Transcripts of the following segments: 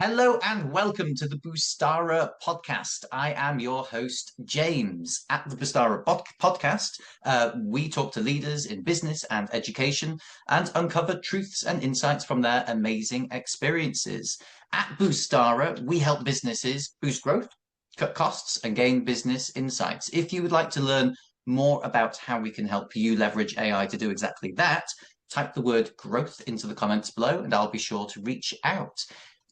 Hello and welcome to the Boostara podcast. I am your host, James. At the Boostara podcast, we talk to leaders in business and education and uncover truths and insights from their amazing experiences. At Boostara, we help businesses boost growth, cut costs, and gain business insights. If you would like to learn more about how we can help you leverage AI to do exactly that, type the word growth into the comments below and I'll be sure to reach out.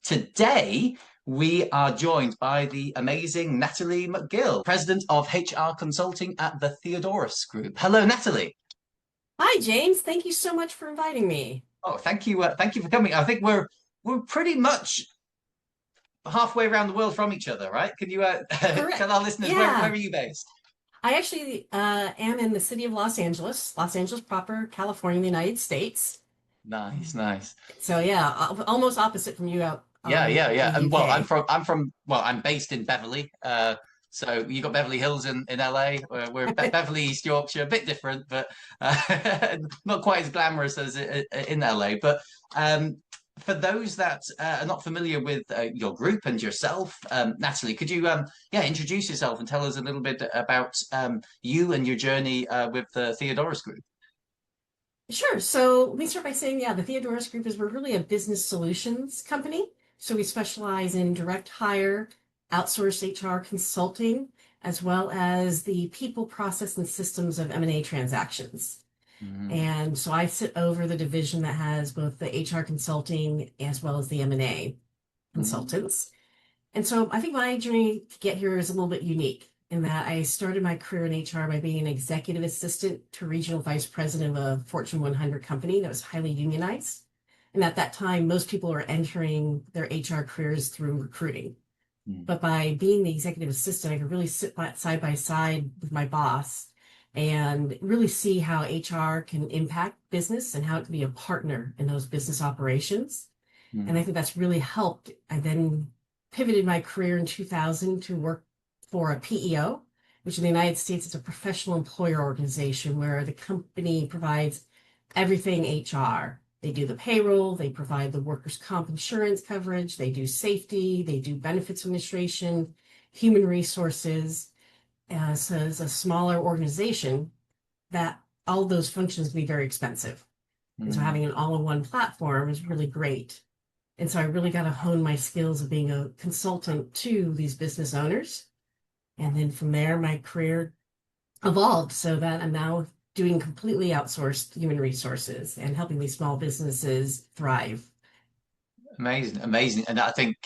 Today, we are joined by the amazing Natalie McGill, President of HR Consulting at the Theodoros Group. Hello, Natalie. Hi, James. Thank you so much for inviting me. Oh, thank you. Thank you for coming. I think we're pretty much halfway around the world from each other, right? Can you tell our Correct. listeners where Yeah. are you based? I actually am in the city of Los Angeles proper, California, the United States. Nice, nice. So yeah, almost opposite from you out Yeah, yeah, in yeah. the And well, UK. I'm based in Beverly. So you got Beverly Hills in LA. We're Beverly, East Yorkshire, a bit different, but not quite as glamorous as in LA. But for those that are not familiar with your group and yourself, Natalie, could you yeah, introduce yourself and tell us a little bit about you and your journey with the Theodoros Group? Sure. So let me start by saying, yeah, the Theodoros Group is we're really a business solutions company. So we specialize in direct hire, outsourced HR consulting, as well as the people, process, and systems of M&A transactions. Mm, And so I sit over the division that has both the HR consulting as well as the M&A mm, consultants. And so I think my journey to get here is a little bit unique in that I started my career in HR by being an executive assistant to regional vice president of a Fortune 100 company that was highly unionized. And at that time, most people were entering their HR careers through recruiting. mm, But by being the executive assistant, I could really sit side by side with my boss and really see how HR can impact business and how it can be a partner in those business operations. And I mm, think that's really helped. I then pivoted my career in 2000 to work for a PEO, which in the United States is a professional employer organization where the company provides everything HR. They do the payroll, they provide the workers' comp insurance coverage, they do safety, they do benefits administration, human resources. So it's a smaller organization that all of those functions can be very expensive. And so mm. having an all-in-one platform is really great. And so I really got to hone my skills of being a consultant to these business owners. And then from there, my career evolved so that I'm now doing completely outsourced human resources and helping these small businesses thrive. Amazing, amazing. And I think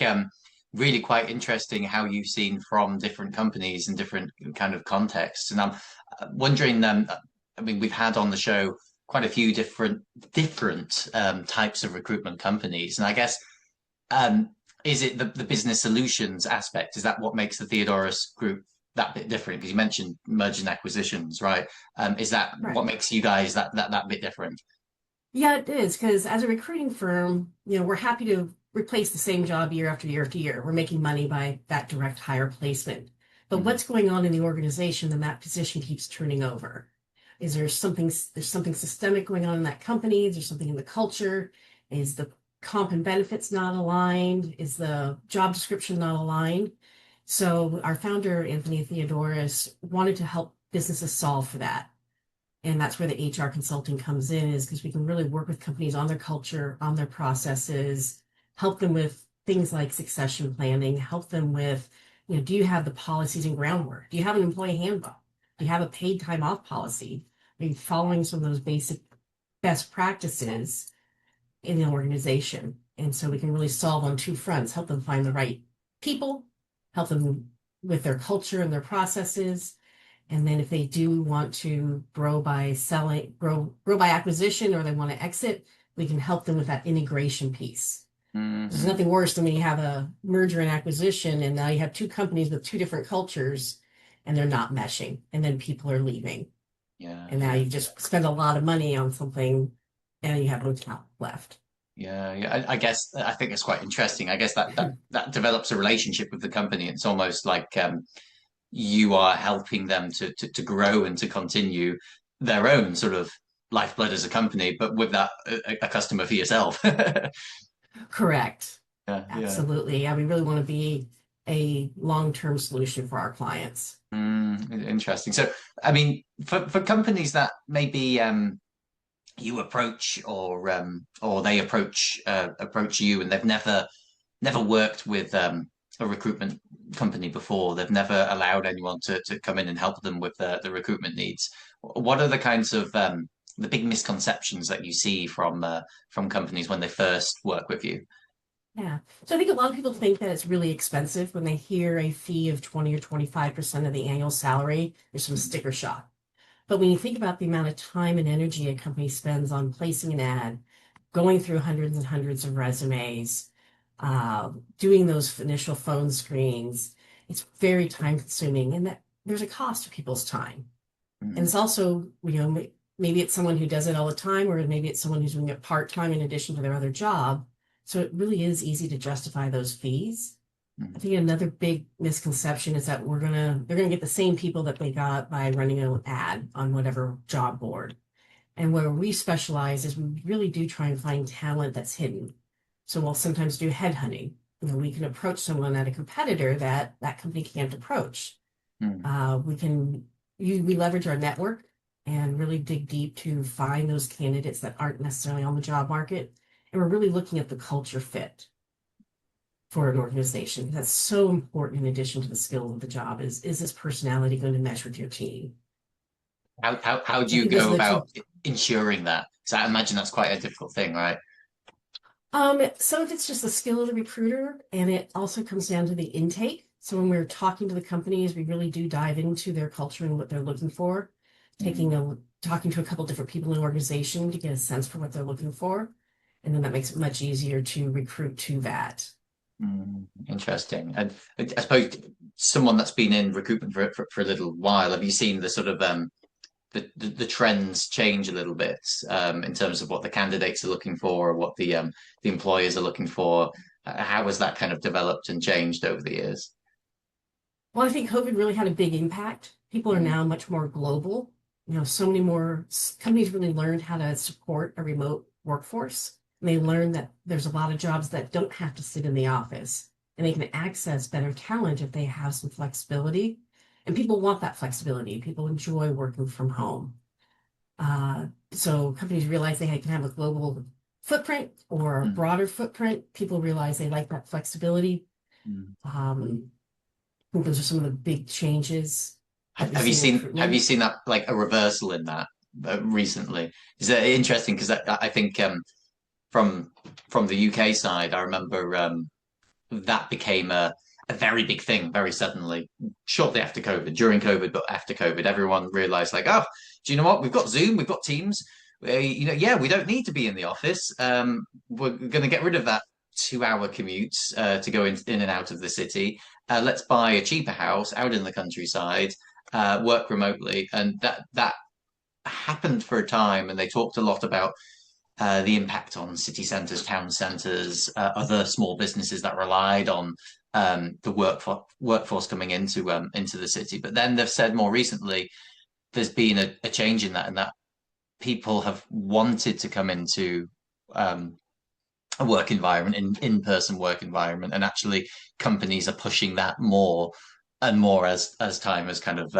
really quite interesting how you've seen from different companies and different kind of contexts. And I'm wondering, I mean, we've had on the show quite a few different types of recruitment companies. And I guess is it the business solutions aspect? Is that what makes the Theodoros Group that bit different? Because you mentioned mergers and acquisitions, right? Is that Right. what makes you guys that bit different? Yeah, it is because as a recruiting firm, we're happy to replace the same job year after year after year. We're making money by that direct hire placement. But Mm, what's going on in the organization then that position keeps turning over? Is there's something systemic going on in that company? Is there something in the culture? Is the comp and benefits not aligned? Is the job description not aligned? So our founder, Anthony Theodoros, wanted to help businesses solve for that. And that's where the HR consulting comes in, is because we can really work with companies on their culture, on their processes, help them with things like succession planning, help them with, do you have the policies and groundwork? Do you have an employee handbook? Do you have a paid time off policy? Are you following some of those basic best practices in the organization? And so we can really solve on two fronts, help them find the right people, help them with their culture and their processes, and then if they do want to grow by acquisition, or they want to exit, we can help them with that integration piece. There's mhm. nothing worse than when you have a merger and acquisition and now you have two companies with two different cultures and they're not meshing and then people are leaving. Yeah, And now yeah. you just spend a lot of money on something and you have no talent left. Yeah, yeah. I guess I think it's quite interesting. I guess that develops a relationship with the company. It's almost like you are helping them to grow and to continue their own sort of lifeblood as a company, but with that a customer for yourself. Correct. Yeah, yeah. Absolutely. Yeah, we really want to be a long-term solution for our clients. Interesting. So, I mean, for companies that maybe you approach or they approach you and they've never worked with a recruitment company before, they've never allowed anyone to come in and help them with the recruitment needs. What are the kinds of the big misconceptions that you see from companies when they first work with you? Yeah. So I think a lot of people think that it's really expensive when they hear a fee of 20 or 25% of the annual salary. There's some sticker shock. But when you think about the amount of time and energy a company spends on placing an ad, going through hundreds and hundreds of resumes, doing those initial phone screens, it's very time consuming, and that there's a cost to people's time. And Mm, it's also, maybe it's someone who does it all the time, or maybe it's someone who's doing it part-time in addition to their other job. So it really is easy to justify those fees. I mm, think another big misconception is that they're gonna get the same people that they got by running an ad on whatever job board. And where we specialize is we really do try and find talent that's hidden. So we'll sometimes do headhunting. We can approach someone at a competitor that that company can't approach. mm. We can we leverage our network and really dig deep to find those candidates that aren't necessarily on the job market. And we're really looking at the culture fit for an organization. That's so important in addition to the skills of the job. Is this personality going to mesh with your team? How do So I you think those go are the about two. ensuring that? So I imagine that's quite a difficult thing, right? Some of it's just the skill of the recruiter, and it also comes down to the intake. So when we're talking to the companies, we really do dive into their culture and what they're looking for, Mm, talking to a couple different people in the organization to get a sense for what they're looking for. And then that makes it much easier to recruit to that. interesting. And I suppose someone that's been in recruitment for a little while, have you seen the sort of the trends change a little bit in terms of what the candidates are looking for or what the employers are looking for? How has that kind of developed and changed over the years? Well, I think COVID really had a big impact. People are Mm, now much more global. So many more companies really learned how to support a remote workforce. And they learned that there's a lot of jobs that don't have to sit in the office and they can access better talent if they have some flexibility. And people want that flexibility. People enjoy working from home. So companies realize they can have a global footprint or a mm, broader footprint. People realize they like that flexibility. mm. Um, I think those are some of the big changes that we see in Have you recruitment. seen that like a reversal in that recently? Is that interesting? Because I think from from the UK side, I remember that became a very big thing very suddenly, shortly after COVID, during COVID, but after COVID, everyone realized like, oh, do you know what? We've got Zoom, we've got Teams. Yeah, we don't need to be in the office. We're going to get rid of that 2 hour commute to go in and out of the city. Let's buy a cheaper house out in the countryside, work remotely, and that happened for a time. And they talked a lot about the impact on city centres, town centres, other small businesses that relied on the workforce coming into the city. But then they've said more recently there's been a change in that, and that people have wanted to come into um, a work environment, in-person work environment, and actually companies are pushing that more and more as time has kind of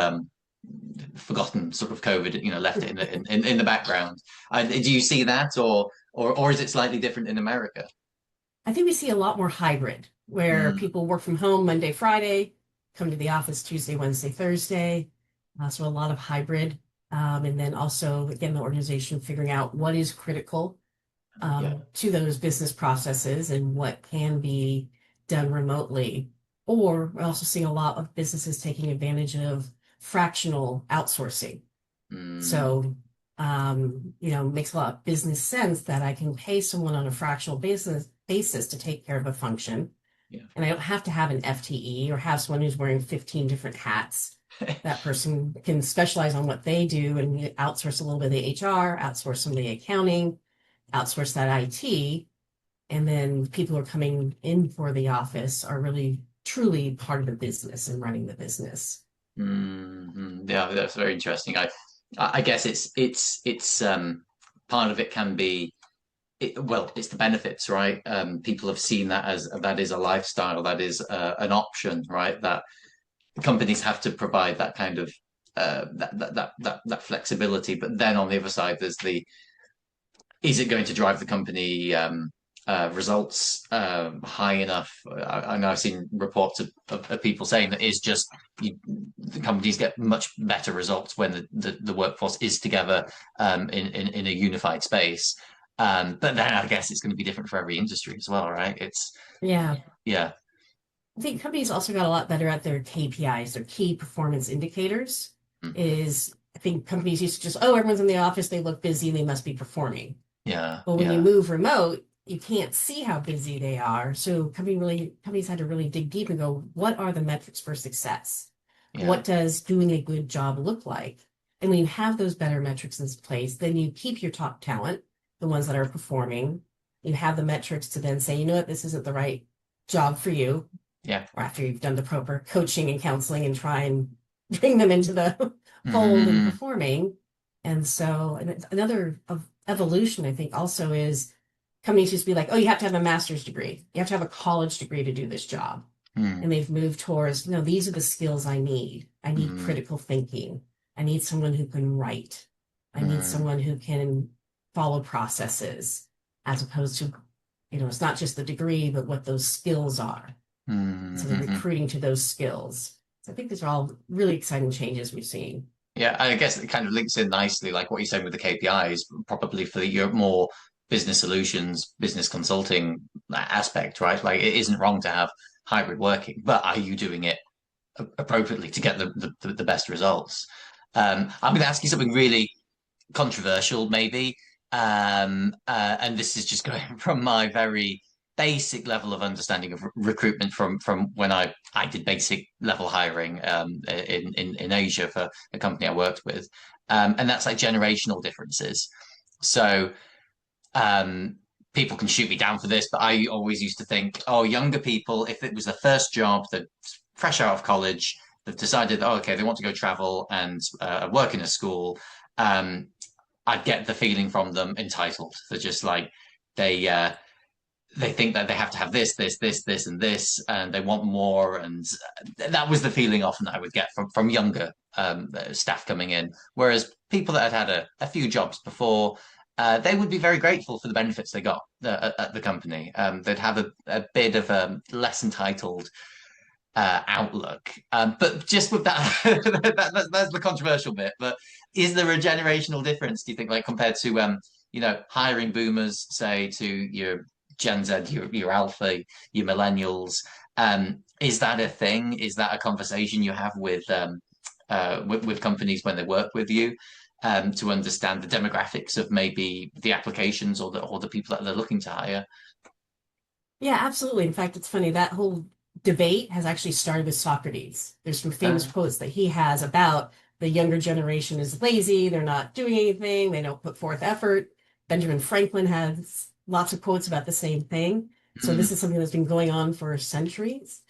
forgotten sort of COVID, left it in the background. Do you see that, or is it slightly different in America? I think we see a lot more hybrid where Mm, people work from home Monday, Friday, come to the office Tuesday, Wednesday, Thursday. So a lot of hybrid. And then also, again, the organization figuring out what is critical yeah. to those business processes and what can be done remotely. Or we're also seeing a lot of businesses taking advantage of fractional outsourcing. Mm, So, makes a lot of business sense that I can pay someone on a fractional basis to take care of a function. yeah. And I don't have to have an FTE or have someone who's wearing 15 different hats. That person can specialize on what they do and outsource a little bit of the HR, outsource some of the accounting, outsource that IT. And then people who are coming in for the office are really truly part of the business and running the business. Yeah, that's very interesting. I guess it's part of it can be well, it's the benefits, right? People have seen that as that is a lifestyle, that is an option, right? That companies have to provide that kind of that flexibility. But then on the other side, there's the is it going to drive the company results high enough? I know I've seen reports of people saying that is just the companies get much better results when the workforce is together in a unified space. But then I guess it's going to be different for every industry as well, right? It's Yeah. yeah. I think companies also got a lot better at their KPIs, their key performance indicators. Mhm. Is I think companies used to just, oh, everyone's in the office, they look busy, and they must be performing. Yeah, But when you yeah, move remote, you can't see how busy they are. So companies had to really dig deep and go, what are the metrics for success? yeah. What does doing a good job look like? And when you have those better metrics in place, then you keep your top talent, the ones that are performing. You have the metrics to then say, you know what, this isn't the right job for you. Yeah. Or after you've done the proper coaching and counseling and try and bring them into the fold and Hmm. performing. And so another evolution, I think, also is companies used to be like, oh, you have to have a master's degree. You have to have a college degree to do this job. Hmm. And they've moved towards, no, these are the skills I need. I need Hmm. critical thinking. I need someone who can write. I need Hmm. someone who can follow processes, as opposed to, it's not just the degree, but what those skills are. So they're Hmm. recruiting to those skills. So I think these are all really exciting changes we've seen. Yeah, I guess it kind of links in nicely, like what you're saying with the KPIs, probably for your more business solutions, business consulting aspect, right? Like it isn't wrong to have hybrid working, but are you doing it appropriately to get the best results? I'm going to ask you something really controversial, maybe. And this is just going from my very basic level of understanding of recruitment from when I did basic level hiring in Asia for a company I worked with, and that's like generational differences. So um, people can shoot me down for this, but I always used to think, oh, younger people, if it was the first job, that fresh out of college, they've decided, oh, okay, they want to go travel and work in a school. Um, I get the feeling from them entitled. They're just like they uh, they think that they have to have this, and this, and they want more. And that was the feeling often that I would get from younger staff coming in. Whereas people that had had a few jobs before, they would be very grateful for the benefits they got at the company. They'd have a bit of a less entitled outlook. But just with that, that's the controversial bit. But is there a generational difference, do you think, like compared to hiring boomers, say, to your Gen Z, your Alpha, your Millennials? Is that a thing? Is that a conversation you have with companies when they work with you? To understand the demographics of maybe the applications or the people that they're looking to hire. Yeah, absolutely. In fact, it's funny that whole debate has actually started with Socrates. There's some famous Uh, quotes that he has about the younger generation is lazy, they're not doing anything, they don't put forth effort. Benjamin Franklin has lots of quotes about the same thing. So this mm, is something that's been going on for centuries.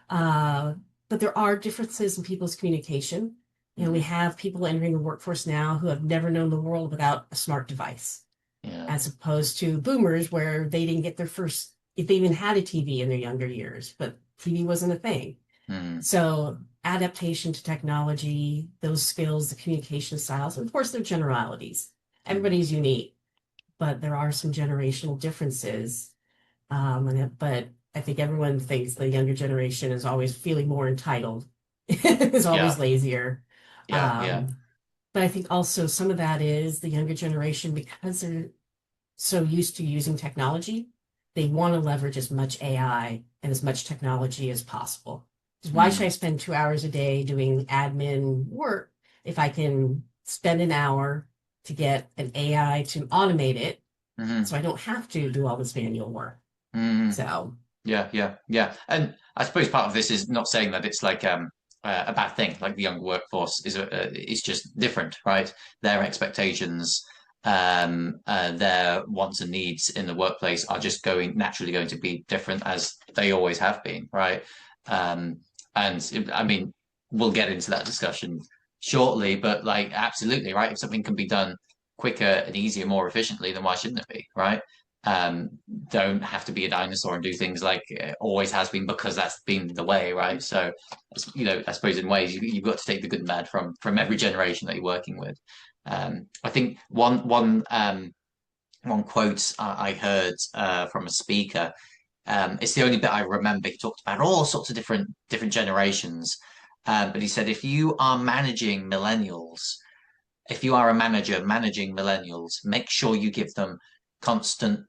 Uh, but there are differences in people's communication. We mm, have people entering the workforce now who have never known the world without a smart device, yeah. as opposed to boomers where they didn't get their first, if they even had a TV in their younger years, but TV wasn't a thing. Mm, So adaptation to technology, those skills, the communication styles, and of course, they're generalities. mm, Everybody's unique, but there are some generational differences. But I think everyone thinks the younger generation is always feeling more entitled, is always yeah. lazier. Yeah, yeah. Um, but I think also some of that is the younger generation, because they're so used to using technology, they want to leverage as much AI and as much technology as possible. Because why should I Mm, spend 2 hours a day doing admin work if I can spend an hour to get an AI to automate it hmm so I don't have to do all this manual work? hmm So, Yeah, yeah, yeah. And I suppose part of this is not saying that it's like a bad thing. Like the young workforce is just different, right? Their expectations, their wants and needs in the workplace are just naturally going to be different as they always have been, right? Um, I mean, we'll get into that discussion shortly, but absolutely, right? If something can be done quicker and easier, more efficiently, then why shouldn't it be, right? um, don't have to be a dinosaur and do things like it always has been because that's been the way, right? So, I suppose in ways you've got to take the good and bad from every generation that you're working with. I think one quote I heard from a speaker. It's the only bit I remember. He talked about all sorts of different generations, but he said if you are managing millennials, if you are a manager managing millennials, make sure you give them constant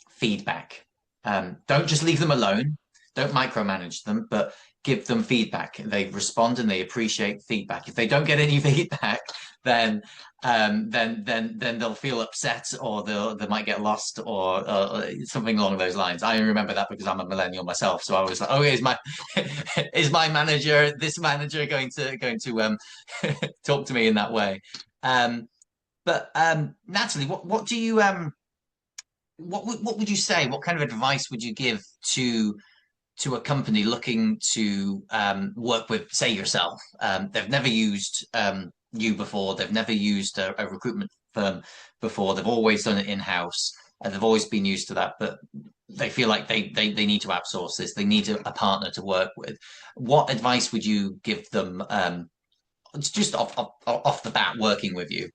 feedback. Don't just leave them alone. Don't micromanage them, but give them feedback. They respond and they appreciate feedback. If they don't get any feedback, then then they'll feel upset or they might get lost or something along those lines. I remember that because I'm a millennial myself, so I was like, oh, is my manager this manager going to talk to me in that way? Um, but Natalie, what do you what would you say? What kind of advice would you give to a company looking to work with, say, yourself? They've never used you before. They've never used a recruitment firm before. They've always done it in-house, and they've always been used to that. But they feel like they need to outsource this. They need a partner to work with. What advice would you give them? Just off the bat, working with you.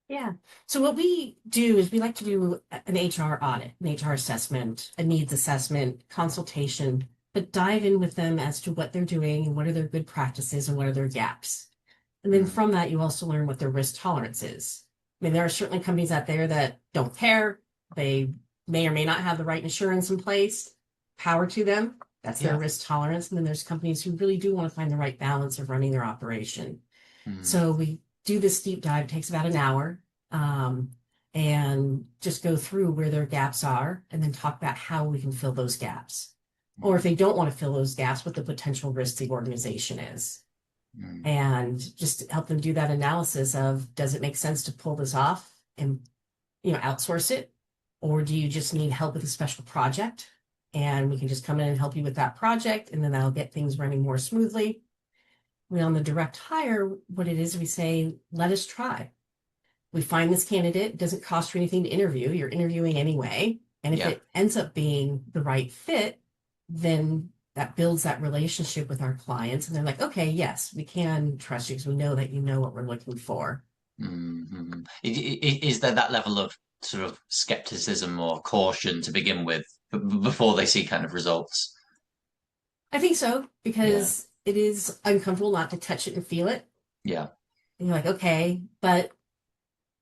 Yeah. So what we do is we like to do an HR audit, an HR assessment, a needs assessment, consultation, but dive in with them as to what they're doing and what are their good practices and what are their gaps. And then Mm. from that, you also learn what their risk tolerance is. I mean, there are certainly companies out there that don't care. They may or may not have the right insurance in place. Power to them. That's their Yeah. risk tolerance. And then there's companies who really do want to find the right balance of running their operation. Mm. So we do this deep dive. It takes about an hour, and just go through where their gaps are and then talk about how we can fill those gaps. Or if they don't want to fill those gaps, what the potential risk the organization is. Mm. And just help them do that analysis of, does it make sense to pull this off and outsource it? Or do you just need help with a special project? And we can just come in and help you with that project, and then that'll get things running more smoothly. On the direct hire, what it is, we say, let us try. We find this candidate, it doesn't cost you anything to interview. You're interviewing anyway. And if Yeah. it ends up being the right fit, then that builds that relationship with our clients. And they're like, okay, yes, we can trust you because we know that you know what we're looking for. Mm-hmm. Is there that level of sort of skepticism or caution to begin with before they see kind of results? I think so, Yeah. because it is uncomfortable not to touch it and feel it. Yeah. And you're like, okay, but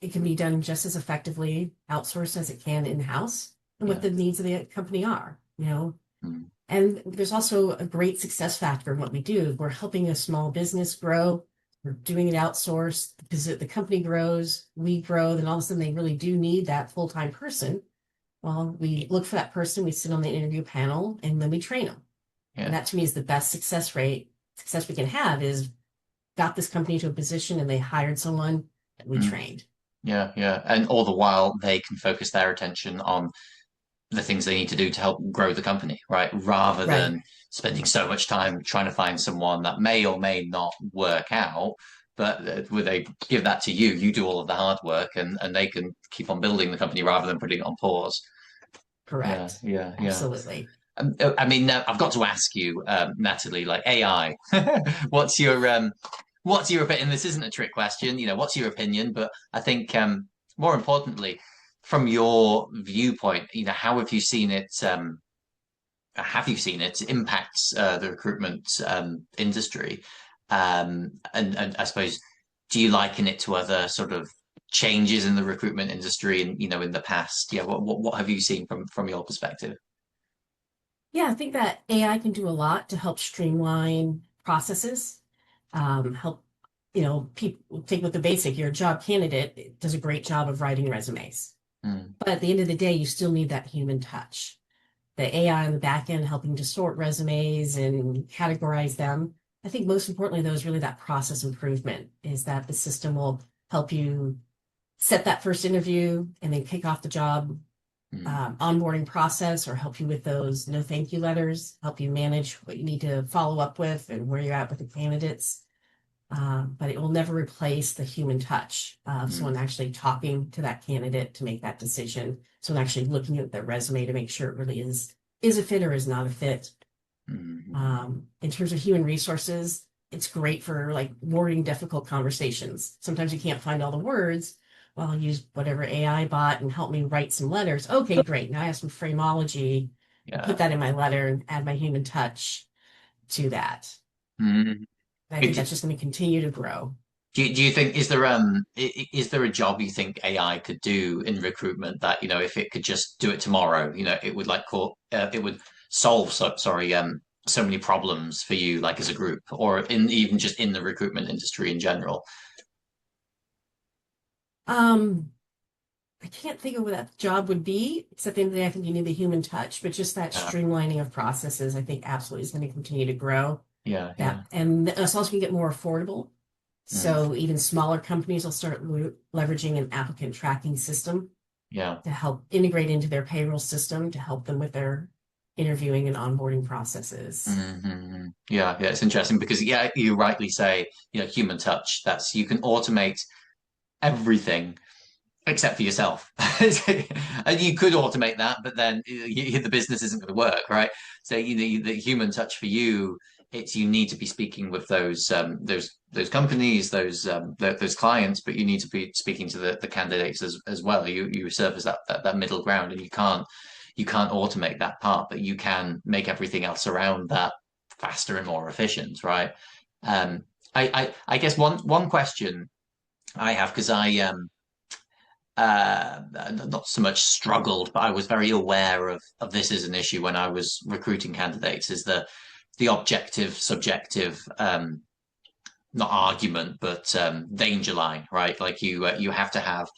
it can be done just as effectively outsourced as it can in-house, and what Yeah. the needs of the company are. Mm. And there's also a great success factor in what we do. We're helping a small business grow. We're doing it outsourced. The company grows, we grow, then all of a sudden they really do need that full-time person. Well, we look for that person, we sit on the interview panel, and then we train them. And Yeah. that to me is the best success we can have, is got this company to a position and they hired someone that we Mm. trained. Yeah. Yeah. And all the while they can focus their attention on the things they need to do to help grow the company, right? Rather Right. than spending so much time trying to find someone that may or may not work out. But where they give that to you, you do all of the hard work, and they can keep on building the company rather than putting it on pause. Yeah, Correct. yeah, yeah. Absolutely. I mean, I've got to ask you, Natalie, like AI, what's your what's your opinion? This isn't a trick question, what's your opinion? But I think more importantly, from your viewpoint, how have you seen it impact the recruitment industry? And I suppose, do you liken it to other sort of changes in the recruitment industry in the past? Yeah, what have you seen from your perspective? Yeah, I think that AI can do a lot to help streamline processes, help, people take with the basic. You're a job candidate, it does a great job of writing resumes. Mm. But at the end of the day, you still need that human touch. The AI on the back end helping to sort resumes and categorize them. I think most importantly, though, is really that process improvement, is that the system will help you set that first interview and then kick off the job Mm. onboarding process, or help you with those no thank you letters, help you manage what you need to follow up with and where you're at with the candidates. but it will never replace the human touch of Mm, someone actually talking to that candidate to make that decision. Someone actually looking at their resume to make sure it really is a fit or is not a fit. In terms of human resources, it's great for like wording difficult conversations. Sometimes you can't find all the words. Well, I'll use whatever AI bot and help me write some letters. Okay, great. Now I have some phraseology and put yeah. that in my letter and add my human touch to that. Mm. And I think Do, that's just going to continue to grow. do you think is there a job you think AI could do in recruitment that, if it could just do it tomorrow, it would it would solve so many problems for you like as a group or in even just in the recruitment industry in general? Um, I can't think of what that job would be, except at the end of the day, I think you need the human touch, but just that Yeah, streamlining of processes, I think absolutely is going to continue to grow. yeah, That yeah. and it's also going to get more affordable. Mm, So even smaller companies will start leveraging an applicant tracking system yeah. to help integrate into their payroll system to help them with their interviewing and onboarding processes. Yeah, yeah, it's interesting because yeah, you rightly say, human touch. That's you can automate everything except for yourself. And you could automate that, but then the business isn't going to work, right? So the human touch for you, it's you need to be speaking with those companies, those clients, but you need to be speaking to the candidates as well. You serve as that middle ground, and you can't automate that part, but you can make everything else around that faster and more efficient, right? Um, I guess one question I have because not so much struggled, but I was very aware of this as an issue when I was recruiting candidates. Is the objective subjective not argument but danger line, right? Like you have to have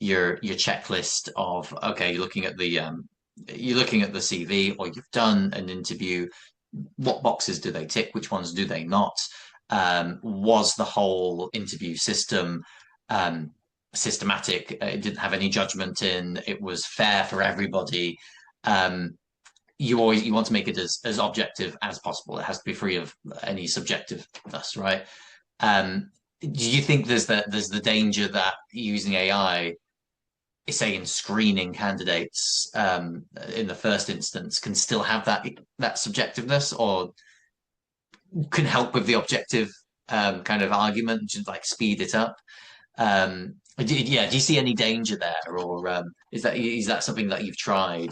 your checklist of okay, you're looking at the CV or you've done an interview. What boxes do they tick? Which ones do they not? Was the whole interview system um, systematic? It didn't have any judgment in. It was fair for everybody. Um, you want to make it as objective as possible. It has to be free of any subjectiveness, right? Do you think there's the danger that using AI, say in screening candidates in the first instance, can still have that subjectiveness, or can help with the objective kind of argument, just like speed it up? Yeah, do you see any danger there, or is that something that you've tried?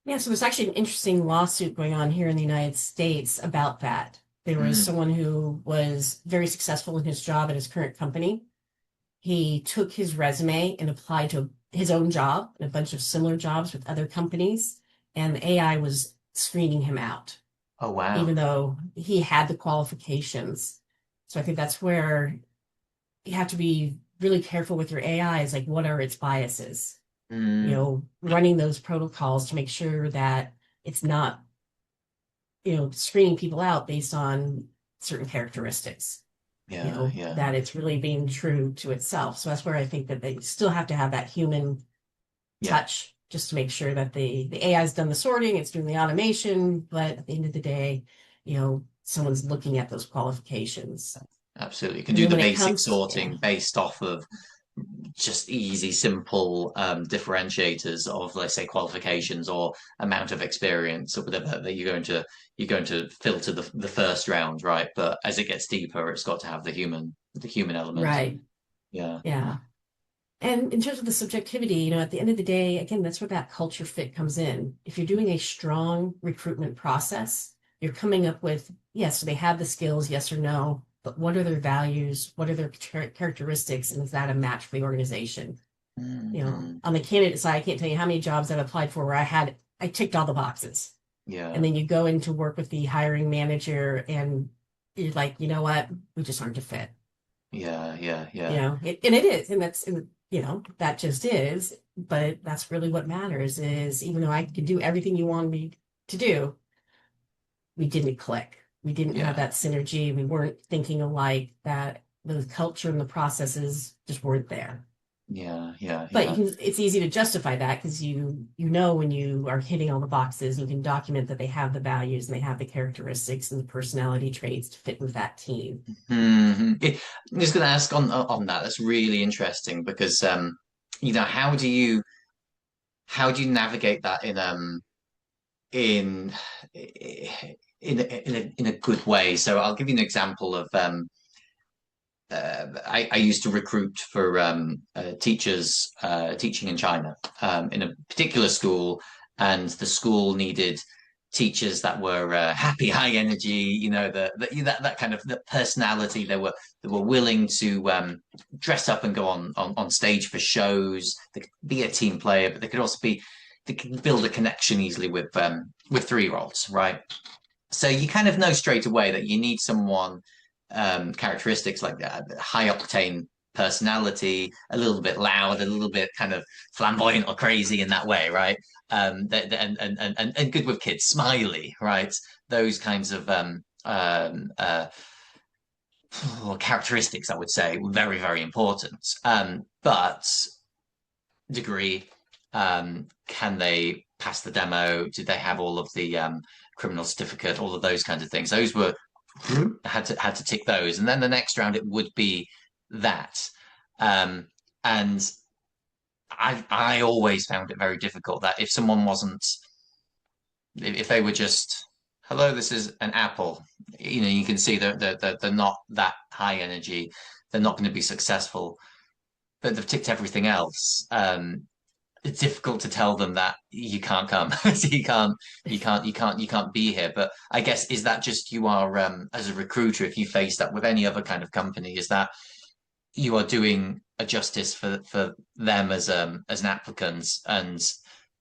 Yeah, so there's actually an interesting lawsuit going on here in the United States about that. There was Mm. someone who was very successful in his job at his current company. He took his resume and applied to his own job and a bunch of similar jobs with other companies, and the AI was screening him out, Oh even wow. though he had the qualifications. So I think that's where you have to be really careful with your AI is like, what are its biases? Mm. Running those protocols to make sure that it's not, screening people out based on certain characteristics, Yeah, yeah, that it's really being true to itself. So that's where I think that they still have to have that human yeah. touch just to make sure that the AI's done the sorting, it's doing the automation, but at the end of the day, someone's looking at those qualifications. Absolutely. You can And do then the when it basic comes, yeah, sorting based off of just easy, simple differentiators of, let's say, qualifications or amount of experience or whatever that you're going to filter the first round, right? But as it gets deeper, it's got to have the human element. right, Yeah. yeah. And in terms of the subjectivity, at the end of the day, again, that's where that culture fit comes in. If you're doing a strong recruitment process, you're coming up with, yes, do they have the skills, yes or no, but what are their values? What are their characteristics? And is that a match for the organization? Hmm. On the candidate side, I can't tell you how many jobs I've applied for where I ticked all the boxes. And Yeah. then you go into work with the hiring manager and you're like, you know what? We just aren't a fit. Yeah. Yeah. Yeah. And it is, and that just is, but that's really what matters is even though I could do everything you want me to do, we didn't click. We didn't have Yeah. that synergy. We weren't thinking alike, that the culture and the processes just weren't there. But yeah. it's easy to justify that because you know when you are hitting all the boxes, you can document that they have the values and they have the characteristics and the personality traits to fit with that team. I'm just going to ask on that. That's really interesting because how do you navigate that in in a good way? So I'll give you an example of I used to recruit for teachers teaching in China in a particular school, and the school needed teachers that were happy, high energy, that kind of the personality. They were willing to dress up and go on stage for shows. They could be a team player, but they could build a connection easily with 3-year-olds, right? So you kind of know straight away that you need someone characteristics like that, high octane personality, a little bit loud, a little bit kind of flamboyant or crazy in that way, right? And good with kids, smiley, right? Those kinds of characteristics, I would say, were very, very important. But degree, can they pass the demo? Did they have all of the criminal certificate? All of those kinds of things. Those were had to tick those, and then the next round it would be that. And I always found it very difficult that if someone wasn't, if they were just, hello, this is an apple, you can see they're not that high energy, they're not going to be successful, but they've ticked everything else. It's difficult to tell them that you can't come, so you can't be here. But I guess, is that just you are as a recruiter, if you face that with any other kind of company, is that you are doing a justice for them as an applicant and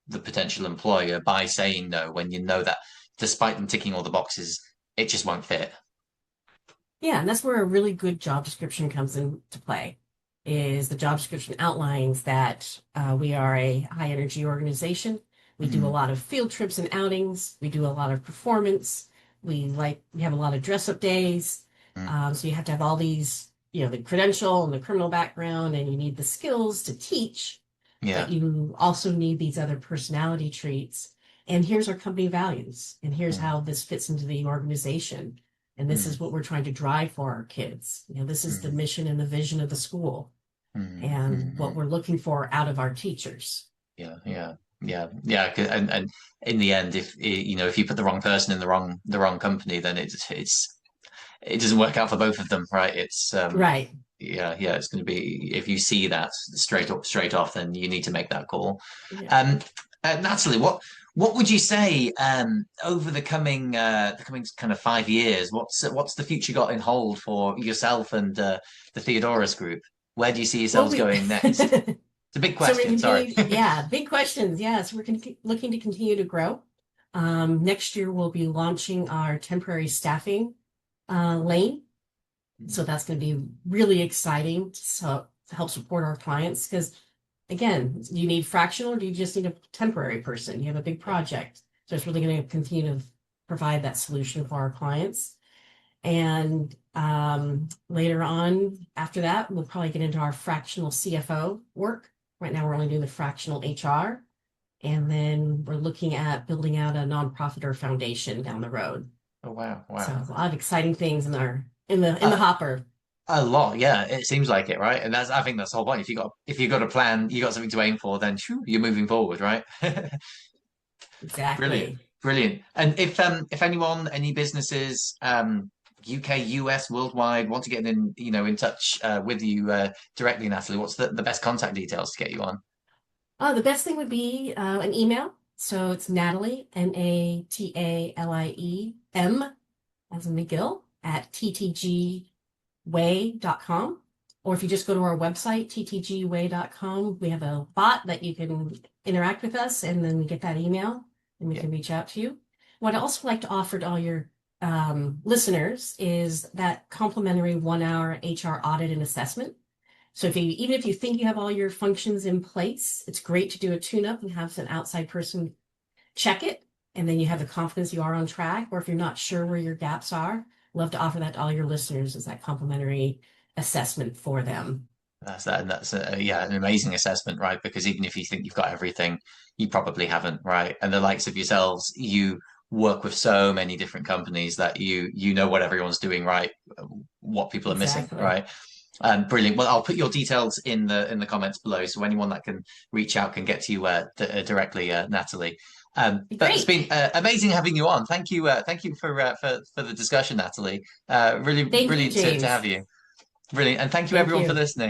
the potential employer by saying no when you know that despite them ticking all the boxes, it just won't fit. Yeah, and that's where a really good job description comes into play. Is the job description outlines that we are a high energy organization. We do a Mm, lot of field trips and outings. We do a lot of performance. We have a lot of dress up days. mm, So you have to have all these, the credential and the criminal background, and you need the skills to teach, but yeah. you also need these other personality traits. And here's our company values, and here's Mm, how this fits into the organization. And this is mm, what we're trying to drive for our kids. This is the mm, mission and the vision of the school and what mm. we're looking for out of our teachers. Yeah. And in the end, if you put the wrong person in the wrong company, then it doesn't work out for both of them, right? It's Right. yeah, it's going to be, if you see that straight off, then you need to make that call. Yeah. Um, Natalie, what would you say over the coming kind of 5 years? What's the future got in hold for yourself and the Theodoros Group? Where do you see Well, yourselves we going next? It's a big so we're question. Sorry. continuing, yeah, big questions. Yeah, so looking to continue to grow. Next year we'll be launching our temporary staffing lane. So that's going to be really exciting to help support our clients because, again, do you need fractional or do you just need a temporary person? You have a big Yeah. project. So it's really going to continue to provide that solution for our clients. And later on, after that, we'll probably get into our fractional CFO work. Right now, we're only doing the fractional HR. And then we're looking at building out a nonprofit or foundation down the road. Oh wow, So wow. a lot of exciting things in the hopper. A lot, yeah. It seems like it, right? And I think that's the whole point. If you got a plan, you got something to aim for, then shoo, you're moving forward, right? Brilliant, Exactly. brilliant. And if anyone, any businesses, UK, US, worldwide, want to get in touch with you directlie, Natalie, what's the best contact details to get you on? The best thing would be an email. So it's Natalie, Nataliem, as in McGill, at ttgway.com. Or if you just go to our website, ttgway.com, we have a bot that you can interact with us and then we get that email and we Yeah, can reach out to you. What I'd also like to offer to all your listeners is that complimentary 1 hour HR audit and assessment. So even if you think you have all your functions in place, it's great to do a tune-up and have an outside person check it, and then you have the confidence you are on track. Or if you're not sure where your gaps are, love to offer that to all your listeners as that complimentary assessment for them. Yeah, an amazing assessment, right? Because even if you think you've got everything, you probably haven't, right? And the likes of yourselves, you work with so many different companies that you know what everyone's doing, right? What people are missing, Exactly. right? Brilliant. Well, I'll put your details in the comments below, so anyone that can reach out can get to you directly, Natalie. Be But it's great. been amazing having you on. Thank you for the discussion, Natalie. Really, Thank you, brilliant to have James. you. Brilliant, and thank you Thank everyone for you. listening.